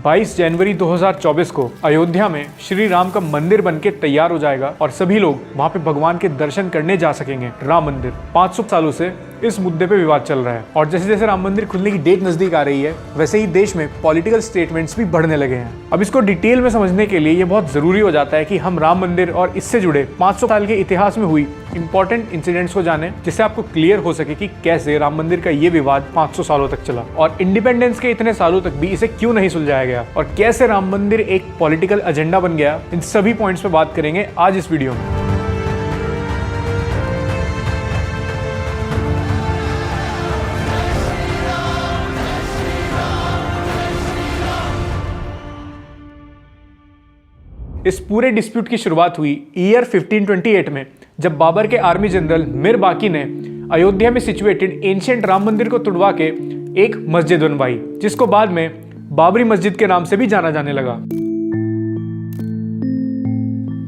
22 जनवरी 2024 को अयोध्या में श्री राम का मंदिर बनके तैयार हो जाएगा और सभी लोग वहां पे भगवान के दर्शन करने जा सकेंगे। राम मंदिर 500 सालों से इस मुद्दे पे विवाद चल रहा है और जैसे जैसे राम मंदिर खुलने की डेट नजदीक आ रही है वैसे ही देश में पॉलिटिकल स्टेटमेंट्स भी बढ़ने लगे हैं। अब इसको डिटेल में समझने के लिए ये बहुत जरूरी हो जाता है कि हम राम मंदिर और इससे जुड़े 500 साल के इतिहास में हुई इंपॉर्टेंट इंसिडेंट्स को जाने, जिससे आपको क्लियर हो सके कि कैसे राम मंदिर का ये विवाद 500 सालों तक चला और इंडिपेंडेंस के इतने सालों तक भी इसे क्यों नहीं सुलझाया गया और कैसे राम मंदिर एक पॉलिटिकल एजेंडा बन गया। इन सभी पॉइंट्स पे बात करेंगे आज इस वीडियो में। इस पूरे डिस्प्यूट की शुरुआत हुई ईयर 1528 में, जब बाबर के आर्मी जनरल मीर बाकी ने अयोध्या में सिचुएटेड एंशिएंट राम मंदिर को तुड़वा के एक मस्जिद बनवाई, जिसको बाद में बाबरी मस्जिद के नाम से भी जाना जाने लगा।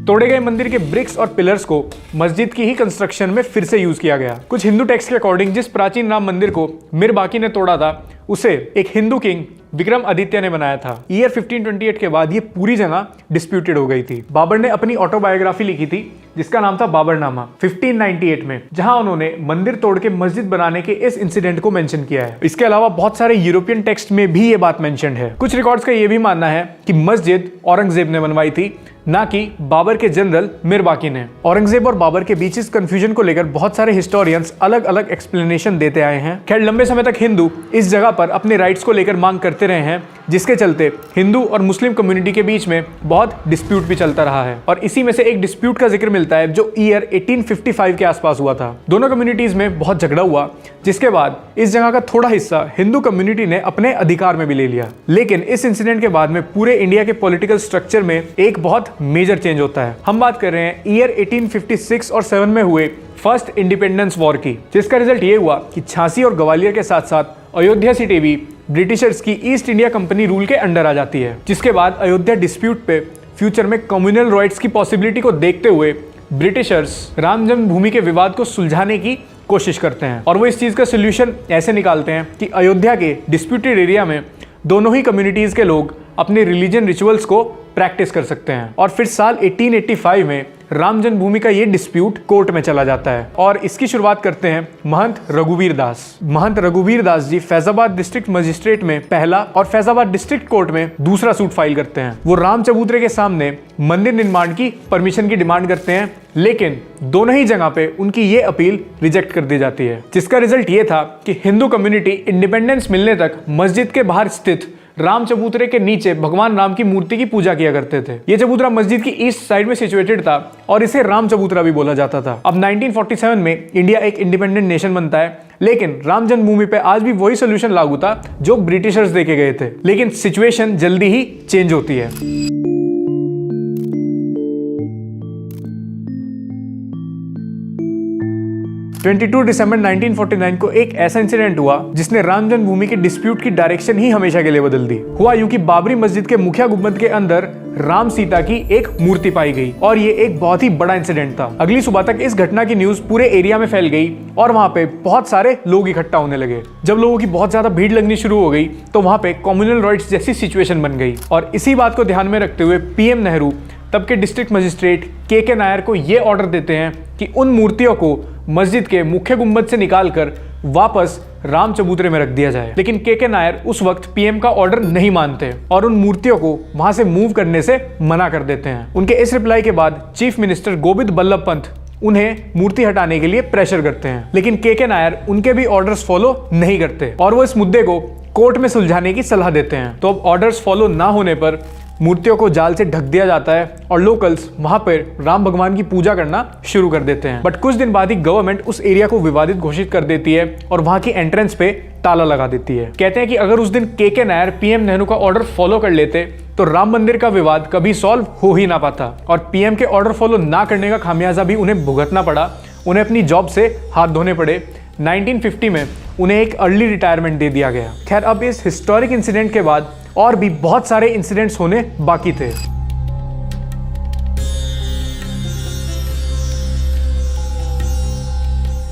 तोड़े गए मंदिर के ब्रिक्स और पिलर्स को मस्जिद की ही कंस्ट्रक्शन में फिर से यूज किया गया। कुछ हिंदू टेक्स्ट के अकॉर्डिंग जिस प्राचीन राम मंदिर को मीर बाकी ने तोड़ा था उसे एक हिंदू किंग विक्रम आदित्य ने बनाया था। ईयर 1528 के बाद ये पूरी जगह डिस्प्यूटेड हो गई थी। बाबर ने अपनी ऑटोबायोग्राफी लिखी थी जिसका नाम था बाबरनामा 1598 में, जहां उन्होंने मंदिर तोड़ के मस्जिद बनाने के इस इंसिडेंट को मेंशन किया है। इसके अलावा बहुत सारे यूरोपियन टेक्स्ट में भी ये बात मेंशन्ड है। कुछ रिकॉर्ड्स का ये भी मानना है कि मस्जिद औरंगजेब ने बनवाई थी, ना कि बाबर के जनरल मीर बाकी ने। औरंगजेब और बाबर के बीच इस कंफ्यूजन को लेकर बहुत सारे हिस्टोरियंस अलग अलग एक्सप्लेनेशन देते आए हैं। खैर, लंबे समय तक हिंदू इस जगह पर अपने राइट्स को लेकर मांग करते रहे हैं, जिसके चलते हिंदू और मुस्लिम कम्युनिटी के बीच में बहुत डिस्प्यूट भी चलता रहा है और इसी में से एक डिस्प्यूट का जिक्र मिलता है जो ईयर 1855 के आसपास हुआ था। दोनों कम्युनिटीज में बहुत झगड़ा हुआ, जिसके बाद इस जगह का थोड़ा हिस्सा हिंदू कम्युनिटी ने अपने अधिकार में भी ले लिया। लेकिन इस इंसिडेंट के बाद में पूरे इंडिया के पॉलिटिकल स्ट्रक्चर में एक बहुत मेजर चेंज होता है। हम बात कर रहे हैं ईयर 1856 और 7 में हुए फर्स्ट इंडिपेंडेंस वॉर की, जिसका रिजल्ट ये हुआ कि झांसी और ग्वालियर के साथ साथ अयोध्या सिटी भी ब्रिटिशर्स की ईस्ट इंडिया कंपनी रूल के अंडर आ जाती है। जिसके बाद अयोध्या डिस्प्यूट पे फ्यूचर में कम्युनल राइट्स की पॉसिबिलिटी को देखते हुए ब्रिटिशर्स राम जन्मभूमि के विवाद को सुलझाने की कोशिश करते हैं और वो इस चीज का सोल्यूशन ऐसे निकालते हैं कि अयोध्या के डिस्प्यूटेड एरिया में दोनों ही कम्युनिटीज के लोग अपने रिलीजन रिचुअल्स को प्रैक्टिस कर सकते हैं। और फिर साल 1885 में राम जन्मभूमि का ये डिस्प्यूट कोर्ट में चला जाता है और इसकी शुरुआत करते हैं महंत रघुवीर दास। महंत रघुवीर दास जी फैजाबाद डिस्ट्रिक्ट मजिस्ट्रेट में पहला और फैजाबाद डिस्ट्रिक्ट कोर्ट में दूसरा सूट फाइल करते हैं। वो राम चबूतरे के सामने मंदिर निर्माण की परमिशन की डिमांड करते हैं, लेकिन दोनों ही जगह पे उनकी ये अपील रिजेक्ट कर दी जाती है, जिसका रिजल्ट ये था कि हिंदू कम्युनिटी इंडिपेंडेंस मिलने तक मस्जिद के बाहर स्थित राम चबूतरे के नीचे भगवान राम की मूर्ति की पूजा किया करते थे। ये चबूतरा मस्जिद की ईस्ट साइड में सिचुएटेड था और इसे राम चबूतरा भी बोला जाता था। अब 1947 में इंडिया एक इंडिपेंडेंट नेशन बनता है, लेकिन राम जन्मभूमि पे आज भी वही सोल्यूशन लागू था जो ब्रिटिशर्स देके गए थे। लेकिन सिचुएशन जल्दी ही चेंज होती है। 22 दिसंबर 1949 को एक ऐसा इंसिडेंट हुआ जिसने राम जन्मभूमि के डिस्प्यूट की डायरेक्शन ही हमेशा के लिए बदल दी। हुआ यूं कि बाबरी मस्जिद के मुखिया गुंबद के अंदर राम सीता की एक मूर्ति पाई गई और ये एक बहुत ही बड़ा इंसिडेंट था। अगली सुबह तक इस घटना की न्यूज पूरे एरिया में फैल गई और वहां पे बहुत सारे लोग इकट्ठा होने लगे। जब लोगों की बहुत ज्यादा भीड़ लगनी शुरू हो गई तो वहां पे कम्युनल राइट्स जैसी सिचुएशन बन गई और इसी बात को ध्यान में रखते हुए पीएम नेहरू तब के डिस्ट्रिक्ट मजिस्ट्रेट के नायर को ये ऑर्डर देते हैं कि उन मूर्तियों को मस्जिद के मुख्य गुंबद से निकालकर वापस राम चबूतरे में रख दिया जाए। लेकिन के नायर उस वक्त पीएम का ऑर्डर नहीं मानते और उन मूर्तियों को वहां से मूव करने से मना कर देते हैं। उनके इस रिप्लाई के बाद चीफ मिनिस्टर गोविंद बल्लभ पंत उन्हें मूर्ति हटाने के लिए प्रेशर करते हैं, लेकिन के नायर उनके भी ऑर्डर्स फॉलो नहीं करते और वो इस मुद्दे को कोर्ट में सुलझाने की सलाह देते हैं। तो अब ऑर्डर्स फॉलो ना होने पर मूर्तियों को जाल से ढक दिया जाता है और लोकल्स वहां पर राम भगवान की पूजा करना शुरू कर देते हैं। बट कुछ दिन बाद ही गवर्नमेंट उस एरिया को विवादित घोषित कर देती है और वहां की एंट्रेंस पे ताला लगा देती है। कहते हैं कि अगर उस दिन के नायर पीएम नेहरू का ऑर्डर फॉलो कर लेते तो राम मंदिर का विवाद कभी सॉल्व हो ही ना पाता और पीएम के ऑर्डर फॉलो ना करने का खामियाजा भी उन्हें भुगतना पड़ा। उन्हें अपनी जॉब से हाथ धोने पड़े। 1950 में उन्हें एक अर्ली रिटायरमेंट दे दिया गया। खैर, अब इस हिस्टोरिक इंसिडेंट के बाद और भी बहुत सारे इंसिडेंट्स होने बाकी थे।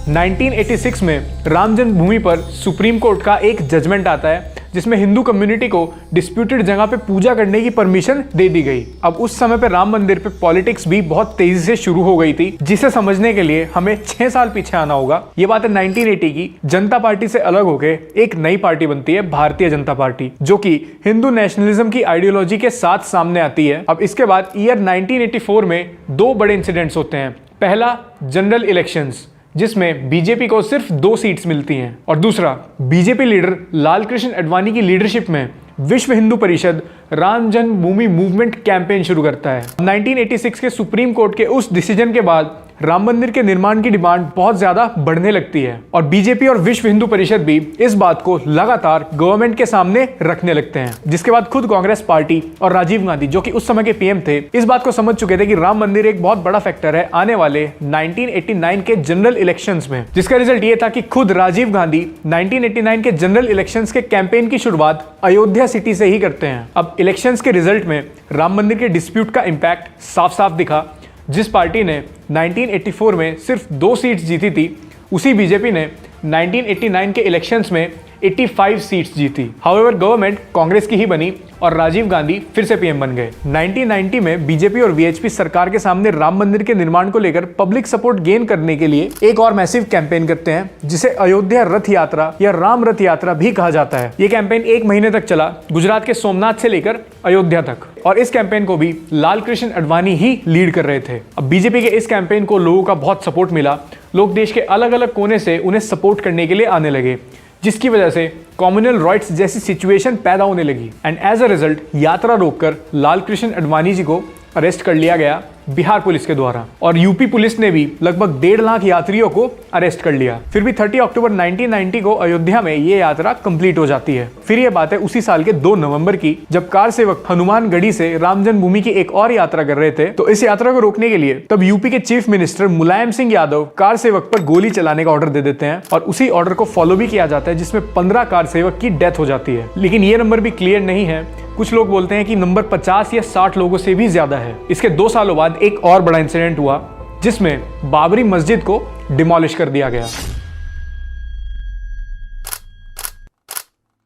1986 में राम जन्मभूमि पर सुप्रीम कोर्ट का एक जजमेंट आता है जिसमें हिंदू कम्युनिटी को डिस्प्यूटेड जगह पे पूजा करने की परमिशन दे दी गई। अब उस समय पे राम मंदिर पे पॉलिटिक्स भी बहुत तेजी से शुरू हो गई थी, जिसे समझने के लिए हमें 6 साल पीछे आना होगा। ये बात है 1980 की। जनता पार्टी से अलग होकर एक नई पार्टी बनती है, भारतीय जनता पार्टी, जो कि हिंदू नेशनलिज्म की आइडियोलॉजी के साथ सामने आती है। अब इसके बाद ईयर 1984 में 2 बड़े इंसिडेंट्स होते हैं। पहला, जनरल इलेक्शंस, जिसमें बीजेपी को सिर्फ 2 सीट्स मिलती हैं, और दूसरा, बीजेपी लीडर लाल कृष्ण आडवाणी की लीडरशिप में विश्व हिंदू परिषद राम जन्मभूमि मूवमेंट कैंपेन शुरू करता है। 1986 के सुप्रीम कोर्ट के उस डिसीजन के बाद राम मंदिर के निर्माण की डिमांड बहुत ज्यादा बढ़ने लगती है, और बीजेपी और विश्व हिंदू परिषद भी इस बात को लगातार गवर्नमेंट के सामने रखने लगते हैं। जिसके बाद खुद कांग्रेस पार्टी और राजीव गांधी, जो कि उस समय के पीएम थे, इस बात को समझ चुके थे कि राम मंदिर एक बहुत बड़ा फैक्टर है आने वाले 1989 के जनरल इलेक्शंस में। जिसका रिजल्ट ये था कि खुद राजीव गांधी 1989 के जनरल इलेक्शंस के कैंपेन की शुरुआत अयोध्या सिटी से ही करते हैं। अब इलेक्शंस के रिजल्ट में राम मंदिर के डिस्प्यूट का इंपैक्ट साफ साफ दिखा। जिस पार्टी ने 1984 में सिर्फ 2 सीट्स जीती थी, उसी बीजेपी ने 1989 के इलेक्शंस में 85 सीट्स जीती। हाउएवर गवर्नमेंट कांग्रेस की ही बनी और राजीव गांधी फिर से पीएम बन गए। 1990 में बीजेपी और वीएचपी सरकार के सामने राम मंदिर के निर्माण को लेकर पब्लिक सपोर्ट गेन करने के लिए एक और मैसिव कैंपेन करते हैं, जिसे अयोध्या रथ यात्रा या राम रथ यात्रा भी कहा जाता है। ये कैंपेन 1 महीने तक चला, गुजरात के सोमनाथ से लेकर अयोध्या तक, और इस कैंपेन को भी लाल कृष्ण आडवाणी ही लीड कर रहे थे। अब बीजेपी के इस कैंपेन को लोगों का बहुत सपोर्ट मिला। लोग देश के अलग अलग कोने से उन्हें सपोर्ट करने के लिए आने लगे, जिसकी वजह से कम्युनल राइट्स जैसी सिचुएशन पैदा होने लगी। एंड एज अ रिजल्ट यात्रा रोककर लाल कृष्ण आडवाणी जी को अरेस्ट कर लिया गया बिहार पुलिस के द्वारा, और यूपी पुलिस ने भी लगभग 1.5 लाख यात्रियों को अरेस्ट कर लिया। फिर भी 30 अक्टूबर 1990 को अयोध्या में ये यात्रा कंप्लीट हो जाती है। फिर ये बात है उसी साल के 2 नवंबर की, जब कार सेवक हनुमानगढ़ी से राम जन्मभूमि की एक और यात्रा कर रहे थे। तो इस यात्रा को रोकने के लिए तब यूपी के chief minister Mulayam Singh Yadav car सेवक पर गोली चलाने का ऑर्डर दे देते हैं, और उसी ऑर्डर को फॉलो भी किया जाता है, जिसमें 15 कार सेवक की डेथ हो जाती है। लेकिन ये नंबर भी क्लियर नहीं है। कुछ लोग बोलते हैं कि नंबर 50 या 60 लोगों से भी ज्यादा है। इसके 2 सालों बाद एक और बड़ा इंसिडेंट हुआ, जिसमें बाबरी मस्जिद को डिमोलिश कर दिया गया।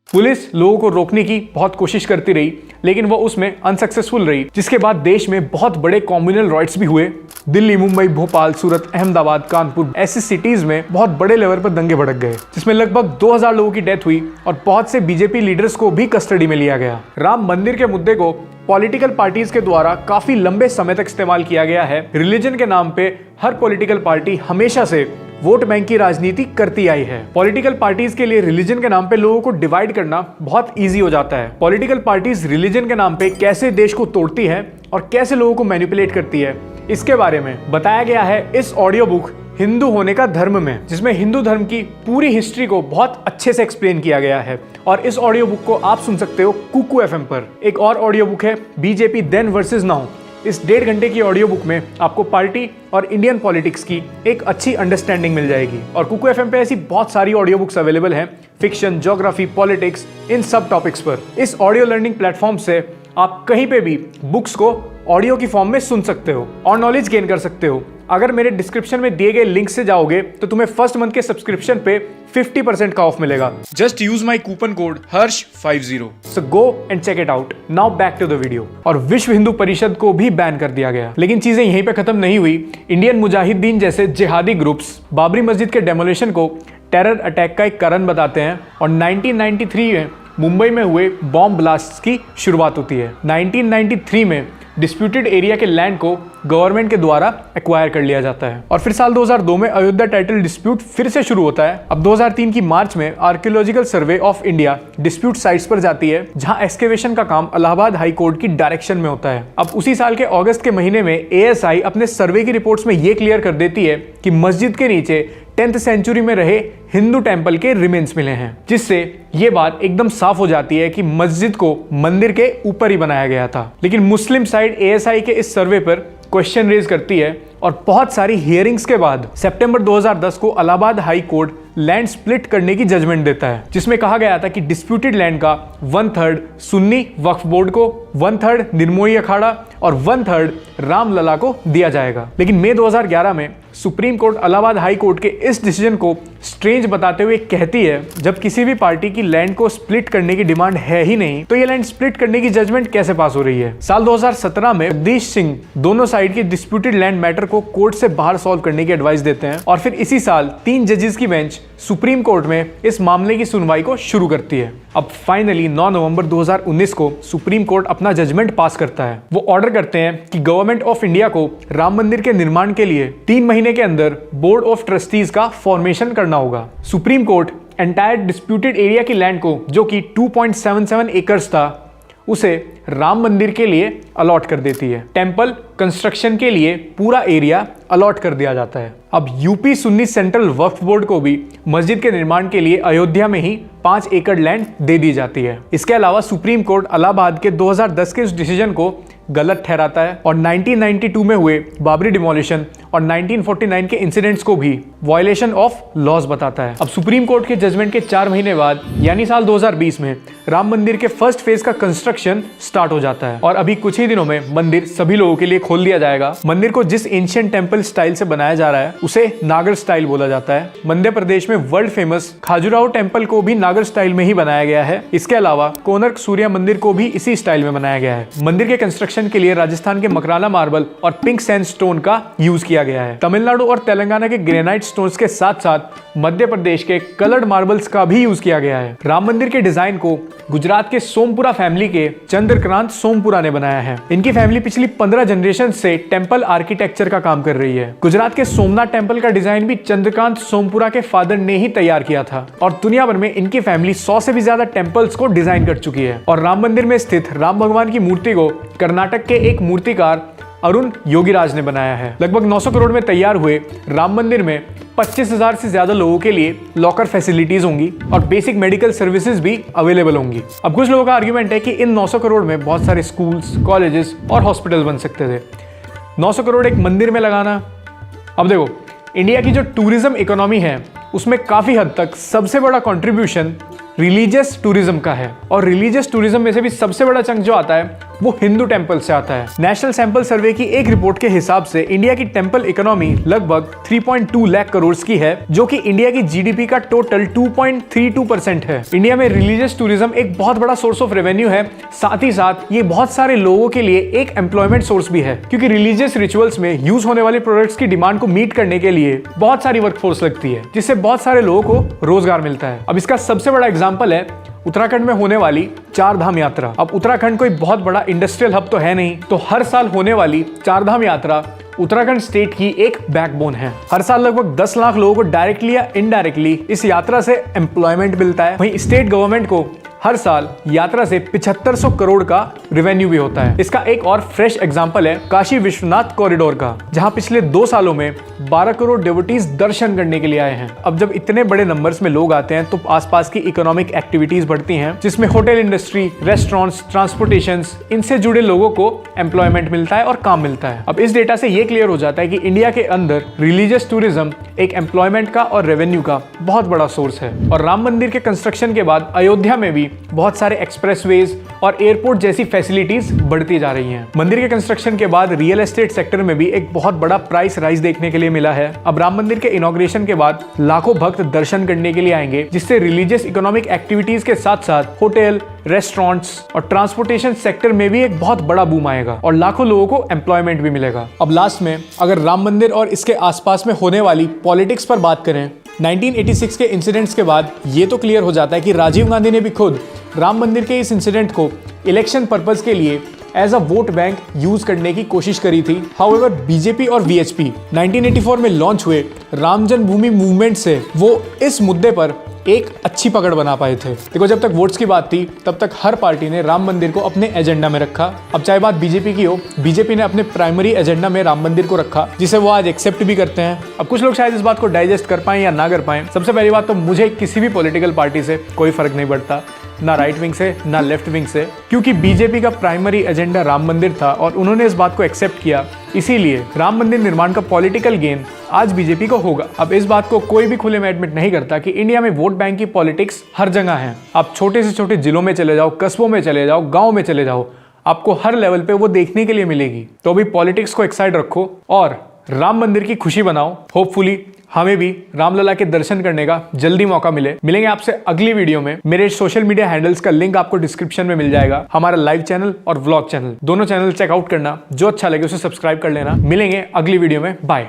पुलिस लोगों को रोकने की बहुत कोशिश करती रही, लेकिन वो उसमें अनसक्सेसफुल रही, जिसके बाद देश में बहुत बड़े कम्युनल राइट्स भी हुए। दिल्ली, मुंबई, भोपाल, सूरत, अहमदाबाद, कानपुर ऐसी सिटीज में बहुत बड़े लेवल पर दंगे भड़क गए, जिसमें लगभग 2000 लोगों की डेथ हुई और बहुत से बीजेपी लीडर्स को भी कस्टडी में लिया गया। राम मंदिर के मुद्दे को पॉलिटिकल पार्टीज के द्वारा काफी लंबे समय तक इस्तेमाल किया गया है। रिलीजन के नाम पे हर पॉलिटिकल पार्टी हमेशा से वोट बैंक की राजनीति करती आई है। पॉलिटिकल पार्टीज के लिए रिलीजन के नाम पे लोगों को डिवाइड करना बहुत इजी हो जाता है। पॉलिटिकल पार्टीज रिलीजन के नाम पे कैसे देश को तोड़ती है और कैसे लोगों को मैनिपुलेट करती है, इसके बारे में बताया गया है इस ऑडियो बुक हिंदू होने का धर्म में, जिसमें हिंदू धर्म की पूरी हिस्ट्री को बहुत अच्छे से एक्सप्लेन किया गया है। और इस ऑडियो बुक को आप सुन सकते हो कुकू एफएम पर। एक और ऑडियो बुक है बीजेपी देन वर्सेस नाउ। इस 1.5 घंटे की ऑडियो बुक में आपको पार्टी और इंडियन पॉलिटिक्स की एक अच्छी अंडरस्टैंडिंग मिल जाएगी। और कुकू एफएम पे ऐसी बहुत सारी ऑडियो बुक्स अवेलेबल हैं, फिक्शन, ज्योग्राफी, पॉलिटिक्स, इन सब टॉपिक्स पर। इस ऑडियो लर्निंग प्लेटफॉर्म से आप कहीं पे भी बुक्स को ऑडियो की फॉर्म में सुन सकते हो और नॉलेज गेन कर सकते हो। अगर मेरे डिस्क्रिप्शन में दिए गए लिंक से जाओगे तो तुम्हें फर्स्ट मंथ के सब्सक्रिप्शन पे 50% का ऑफ मिलेगा। Just use my coupon code HARSH50। So go and check it out. Now back to the video. और विश्व हिंदू परिषद को भी बैन कर दिया गया। लेकिन चीजें यहीं पे खत्म नहीं हुई। इंडियन मुजाहिदीन जैसे जिहादी ग्रुप्स बाबरी मस्जिद के डेमोलिशन को टेरर अटैक का एक कारण बताते हैं, और 1993 में मुंबई में हुए बॉम्ब ब्लास्ट की शुरुआत होती है। 1993 में डिस्प्यूटेड एरिया के लैंड को गवर्नमेंट के द्वारा एक्वायर कर लिया जाता है, और फिर साल 2002 में अयोध्या टाइटल डिस्प्यूट फिर से शुरू होता है। अब 2003 की मार्च में archaeological survey of India dispute sites पर जाती है, जहां एक्सकेवेशन का काम इलाहाबाद हाई कोर्ट की डायरेक्शन में होता है। अब उसी साल के अगस्त के महीने में ASI अपने सर्वे की रिपोर्ट्स में ये क्लियर कर देती है कि मस्जिद के नीचे 10th सेंचुरी में रहे हिंदू टेंपल के रिमेन्स मिले हैं, जिससे ये बात एकदम साफ हो जाती है कि मस्जिद को मंदिर के ऊपर ही बनाया गया था। लेकिन मुस्लिम साइड ASI के इस सर्वे पर क्वेश्चन रेज करती है, और बहुत सारी हियरिंग्स के बाद सितंबर 2010 को Allahabad high court land split करने की जजमेंट देता है, जिसमें कहा गया था कि डिस्प्यूटेड लैंड का 1/3 सुन्नी वक्फ बोर्ड को, 1/3 निर्मोही अखाड़ा और 1/3 रामलला को दिया जाएगा। लेकिन मई 2011 में supreme court Allahabad high court के इस डिसीजन को स्ट्रेंज बताते हुए कहती है, जब किसी भी पार्टी की लैंड को स्प्लिट करने की डिमांड है ही नहीं तो ये लैंड स्प्लिट करने की जजमेंट कैसे पास हो रही है। साल 2017 में जगदीश सिंह दोनों साइड की डिस्प्यूटेड लैंड मैटर को कोर्ट से बाहर सॉल्व करने की एडवाइस देते हैं और फिर इसी साल 3 जजेस की बेंच सुप्रीम कोर्ट में इस मामले की सुनवाई को शुरू करती है। अब फाइनली 9 नवंबर 2019 को सुप्रीम कोर्ट अपना जजमेंट पास करता है। वो ऑर्डर करते हैं कि गवर्नमेंट ऑफ इंडिया को राम मंदिर के निर्माण के लिए 3 महीने के अंदर बोर्ड ऑफ ट्रस्टीज का फॉर्मेशन करना होगा। Supreme court entire disputed area की लैंड को, जो कि 2.77 एकर्स था, उसे राम मंदिर के लिए अलॉट कर देती है। टेंपल कंस्ट्रक्शन के लिए पूरा एरिया अलॉट कर दिया जाता है। अब यूपी सुन्नी सेंट्रल वक्फ बोर्ड को भी मस्जिद के निर्माण के लिए अयोध्या में ही 5 एकड़ लैंड दे दी जाती है। इसके अलावा सुप्रीम कोर्ट इलाहाबाद के 2010 के इस डिसीजन को गलत ठहराता है और 1992 में हुए बाबरी डिमोलिशन और 1949 के इंसिडेंट्स को भी वायलेशन ऑफ लॉज बताता है। अब सुप्रीम कोर्ट के जजमेंट के 4 महीने बाद यानी साल 2020 में राम मंदिर के फर्स्ट फेज का कंस्ट्रक्शन स्टार्ट हो जाता है और अभी कुछ ही दिनों में मंदिर सभी लोगों के लिए खोल दिया जाएगा। मंदिर को जिस एंशिएंट टेंपल स्टाइल से बनाया जा रहा है उसे नागर स्टाइल बोला जाता है। मध्य प्रदेश में वर्ल्ड फेमस खाजुराहो टेंपल को भी नागर स्टाइल में ही बनाया गया है। इसके अलावा कोणार्क सूर्य मंदिर को भी इसी स्टाइल में बनाया गया है। मंदिर के कंस्ट्रक्शन के लिए राजस्थान के मकराला मार्बल और पिंक सैंडस्टोन का यूज किया गया है। तमिलनाडु और तेलंगाना के ग्रेनाइट स्टोन्स के साथ साथ मध्य प्रदेश के कलर्ड मार्बल्स का भी यूज किया गया है। राम मंदिर के डिजाइन को गुजरात के सोमपुरा फैमिली के चंद्रकांत सोमपुरा ने बनाया है। इनकी फैमिली पिछली 15 जनरेशन से टेंपल आर्किटेक्चर का काम कर रही है। गुजरात के सोमनाथ टेंपल का डिजाइन भी चंद्रकांत सोमपुरा के फादर ने ही तैयार किया था और दुनिया भर में इनकी फैमिली 100 से भी ज्यादा टेंपल्स को डिजाइन कर चुकी है। और राम मंदिर में स्थित राम भगवान की मूर्ति को कर्नाटक के एक मूर्तिकार अरुण योगीराज ने बनाया है। लगभग 900 करोड़ में तैयार हुए राम मंदिर में 25,000 से ज्यादा लोगों के लिए लॉकर फैसिलिटीज होंगी और बेसिक मेडिकल सर्विसेज भी अवेलेबल होंगी। अब कुछ लोगों का आर्ग्यूमेंट है कि इन 900 करोड़ में बहुत सारे स्कूल्स, कॉलेजेस और हॉस्पिटल बन सकते थे। 900 करोड़ एक मंदिर में लगाना। अब देखो, इंडिया की जो टूरिज्म इकोनॉमी है उसमें काफी हद तक सबसे बड़ा कंट्रीब्यूशन रिलीजियस टूरिज्म का है और रिलीजियस टूरिज्म में से भी सबसे बड़ा चंक जो आता है वो हिंदू टेंपल से आता है। नेशनल सैंपल सर्वे की एक रिपोर्ट के हिसाब से इंडिया की टेंपल इकोनॉमी लगभग 3.2 लाख करोड़ की है, जो कि इंडिया की जीडीपी का टोटल 2.32% है। इंडिया में रिलीजियस टूरिज्म एक बहुत बड़ा सोर्स ऑफ रेवेन्यू है। साथ ही साथ ये बहुत सारे लोगों के लिए एक एम्प्लॉयमेंट सोर्स भी है, क्योंकि रिलीजियस रिचुअल्स में यूज होने वाले प्रोडक्ट्स की डिमांड को मीट करने के लिए बहुत सारी वर्कफोर्स लगती है, जिससे बहुत सारे लोगों को रोजगार मिलता है। अब इसका सबसे बड़ा एग्जाम्पल है उत्तराखंड में होने वाली 4 धाम यात्रा। अब उत्तराखंड कोई बहुत बड़ा इंडस्ट्रियल हब तो है नहीं, तो हर साल होने वाली 4 धाम यात्रा उत्तराखंड स्टेट की एक बैकबोन है। हर साल लगभग 10 लाख लोगों को डायरेक्टली या इनडायरेक्टली इस यात्रा से एम्प्लॉयमेंट मिलता है। वहीं स्टेट गवर्नमेंट को हर साल यात्रा से 7500 करोड़ का रेवेन्यू भी होता है। इसका एक और फ्रेश एग्जांपल है काशी विश्वनाथ कॉरिडोर का, जहां पिछले 2 सालों में 12 करोड़ डिवोटीज दर्शन करने के लिए आए हैं। अब जब इतने बड़े नंबर्स में लोग आते हैं तो आसपास की इकोनॉमिक एक्टिविटीज बढ़ती हैं, जिसमें होटल इंडस्ट्री, रेस्टोरेंट्स, ट्रांसपोर्टेशन, इनसे जुड़े लोगों को एम्प्लॉयमेंट मिलता है और काम मिलता है। अब इस डेटा से ये क्लियर हो जाता है कि इंडिया के अंदर रिलीजियस टूरिज्म एक एम्प्लॉयमेंट का और रेवेन्यू का बहुत बड़ा सोर्स है। और राम मंदिर के कंस्ट्रक्शन के बाद अयोध्या में भी बहुत सारे एक्सप्रेसवेज और एयरपोर्ट जैसी फैसिलिटीज बढ़ती जा रही हैं। मंदिर के कंस्ट्रक्शन के बाद रियल एस्टेट सेक्टर में भी एक बहुत बड़ा प्राइस राइज देखने के लिए मिला है। अब राम मंदिर के इनॉग्रेशन के बाद लाखों भक्त दर्शन करने के लिए आएंगे, जिससे रिलीजियस इकोनॉमिक एक्टिविटीज के साथ साथ होटल, रेस्टोरेंट्स और ट्रांसपोर्टेशन सेक्टर में भी एक बहुत बड़ा बूम आएगा और लाखों लोगों को एम्प्लॉयमेंट भी मिलेगा। अब लास्ट में अगर राम मंदिर और इसके आसपास में होने वाली पॉलिटिक्स पर बात करें, 1986 के इंसिडेंट्स के बाद ये तो क्लियर हो जाता है कि राजीव गांधी ने भी खुद राम मंदिर के इस इंसिडेंट को इलेक्शन पर्पस के लिए as a vote bank use करने की कोशिश करी थी। हाउएवर बीजेपी और वीएचपी 1984 में लॉन्च हुए राम जन्मभूमि मूवमेंट से वो इस मुद्दे पर एक अच्छी पकड़ बना पाए थे। देखो, जब तक वोट्स की बात थी तब तक हर पार्टी ने राम मंदिर को अपने एजेंडा में रखा। अब चाहे बात बीजेपी की हो, बीजेपी ने अपने प्राइमरी एजेंडा में राम मंदिर को रखा, जिसे वो आज एक्सेप्ट भी करते हैं। अब कुछ लोग शायद इस बात को डाइजेस्ट कर पाएं या ना कर पाएं। सबसे पहली बात तो मुझे किसी भी पॉलिटिकल पार्टी से कोई फर्क नहीं पड़ता, ना राइट विंग से ना लेफ्ट विंग से, क्योंकि बीजेपी का प्राइमरी एजेंडा राम मंदिर था और उन्होंने इस बात को एक्सेप्ट किया। इसीलिए राम मंदिर निर्माण का पॉलिटिकल गेन आज बीजेपी को होगा। अब इस बात को कोई भी खुले में एडमिट नहीं करता कि इंडिया में वोट बैंक की पॉलिटिक्स हर जगह है। आप छोटे से छोटे जिलों में चले जाओ, कस्बों में चले जाओ, गाँव में चले जाओ, आपको हर लेवल पे वो देखने के लिए मिलेगी। तो अभी पॉलिटिक्स को एक साइड रखो और राम मंदिर की खुशी बनाओ। होपफुली हमें भी रामलला के दर्शन करने का जल्दी मौका मिलेंगे आपसे अगली वीडियो में। मेरे सोशल मीडिया हैंडल्स का लिंक आपको डिस्क्रिप्शन में मिल जाएगा। हमारा लाइव चैनल और व्लॉग चैनल दोनों चैनल चेकआउट करना, जो अच्छा लगे उसे सब्सक्राइब कर लेना। मिलेंगे अगली वीडियो में, बाय।